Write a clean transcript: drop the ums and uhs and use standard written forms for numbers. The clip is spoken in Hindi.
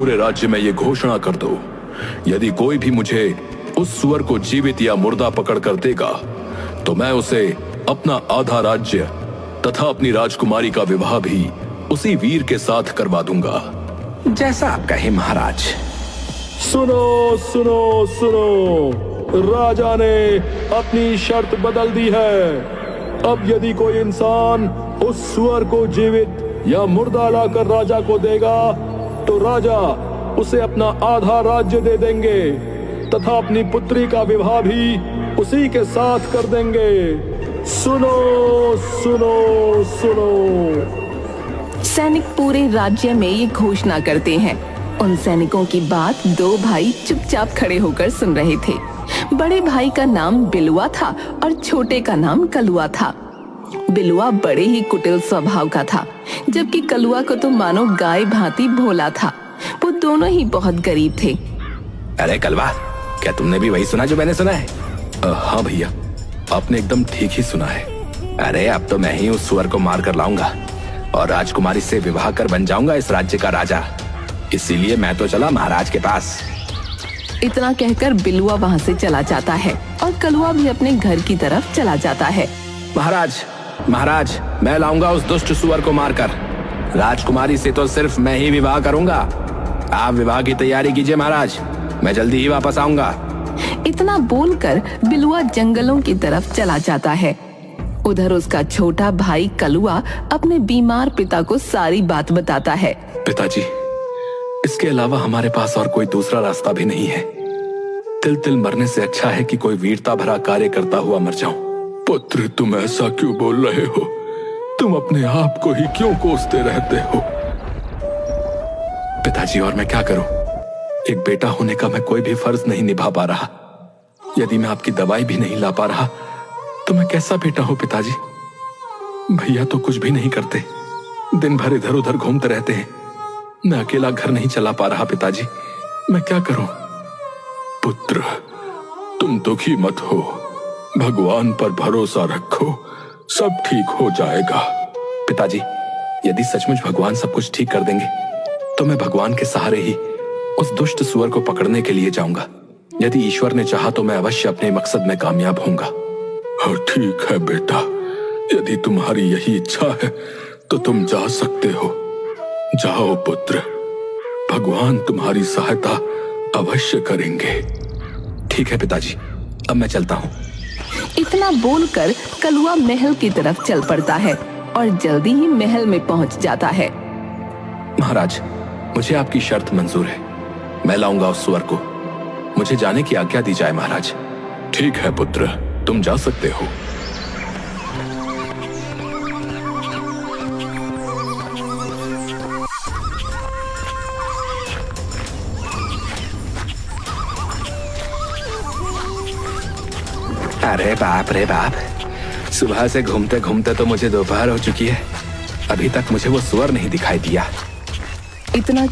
पूरे राज्य में ये घोषणा कर दो, यदि कोई भी मुझे उस सुअर को जीवित या मुर्दा पकड़ कर देगा तो मैं उसे अपना आधा राज्य तथा अपनी राजकुमारी का विवाह भी उसी वीर के साथ करवा दूंगा। जैसा आप कहे महाराज। सुनो सुनो सुनो, राजा ने अपनी शर्त बदल दी है। अब यदि कोई इंसान उस सुअर को जीवित या मुर्दा लाकर राजा को देगा तो राजा उसे अपना आधा राज्य दे देंगे तथा अपनी पुत्री का विवाह भी उसी के साथ कर देंगे। सुनो सुनो सुनो। सैनिक पूरे राज्य में ये घोषणा करते हैं। उन सैनिकों की बात दो भाई चुपचाप खड़े होकर सुन रहे थे। बड़े भाई का नाम बिलुआ था और छोटे का नाम कलुआ था। बिलुआ बड़े ही कुटिल स्वभाव का था, जबकि कलुआ को तो मानो गाय भांति भोला था। वो दोनों ही बहुत गरीब थे। अरे कलवा, क्या तुमने भी वही सुना जो मैंने सुना है? हाँ भैया, आपने एकदम ठीक ही सुना है। अरे अब तो मैं ही उस सुअर को मार कर लाऊंगा और राजकुमारी से विवाह कर बन जाऊंगा इस राज्य का राजा। इसीलिए मैं तो चला महाराज के पास। इतना कहकर बिलुआ वहाँ से चला जाता है और कलुआ भी अपने घर की तरफ चला जाता है। महाराज महाराज, मैं लाऊंगा उस दुष्ट सुअर को मारकर। राजकुमारी से तो सिर्फ मैं ही विवाह करूंगा। आप विवाह की तैयारी कीजिए महाराज, मैं जल्दी ही वापस आऊंगा। इतना बोलकर बिलुआ जंगलों की तरफ चला जाता है। उधर उसका छोटा भाई कलुआ अपने बीमार पिता को सारी बात बताता है। पिताजी, इसके अलावा हमारे पास और कोई दूसरा रास्ता भी नहीं है। तिल तिल मरने से अच्छा है कि कोई वीरता भरा कार्य करता हुआ मर जाऊं। पुत्र, तुम ऐसा क्यों बोल रहे हो? तुम अपने आप को ही क्यों कोसते रहते हो? पिताजी, और मैं क्या करूं? एक बेटा होने का मैं कोई भी फर्ज नहीं निभा पा रहा। यदि मैं आपकी दवाई भी नहीं ला पा रहा तो मैं कैसा बेटा हूं पिताजी? भैया तो कुछ भी नहीं करते, दिन भर इधर उधर घूमते रहते हैं। मैं अकेला घर नहीं चला पा रहा पिताजी, मैं क्या करूं? पुत्र, तुम दुखी मत हो, भगवान पर भरोसा रखो, सब ठीक हो जाएगा। पिताजी, यदि सचमुच भगवान सब कुछ ठीक कर देंगे तो मैं भगवान के सहारे ही उस दुष्ट सुअर को पकड़ने के लिए जाऊंगा। यदि ईश्वर ने चाहा तो मैं अवश्य अपने मकसद में कामयाब होऊंगा। हाँ ठीक है बेटा, यदि तुम्हारी यही इच्छा है तो तुम जा सकते हो। जाओ पुत्र, भगवान तुम्हारी सहायता अवश्य करेंगे। ठीक है पिताजी, अब मैं चलता हूँ। इतना बोलकर कलुआ महल की तरफ चल पड़ता है और जल्दी ही महल में पहुंच जाता है। महाराज, मुझे आपकी शर्त मंजूर है। मैं लाऊंगा उस सुअर को। मुझे जाने की आज्ञा दी जाए महाराज। ठीक है पुत्र, तुम जा सकते हो। अरे बाप रे बाप, सुबह से घूमते घूमते तो मुझे दोपहर हो चुकी है। अभी तक मुझे वो सुअर नहीं दिखाई दिया। इतना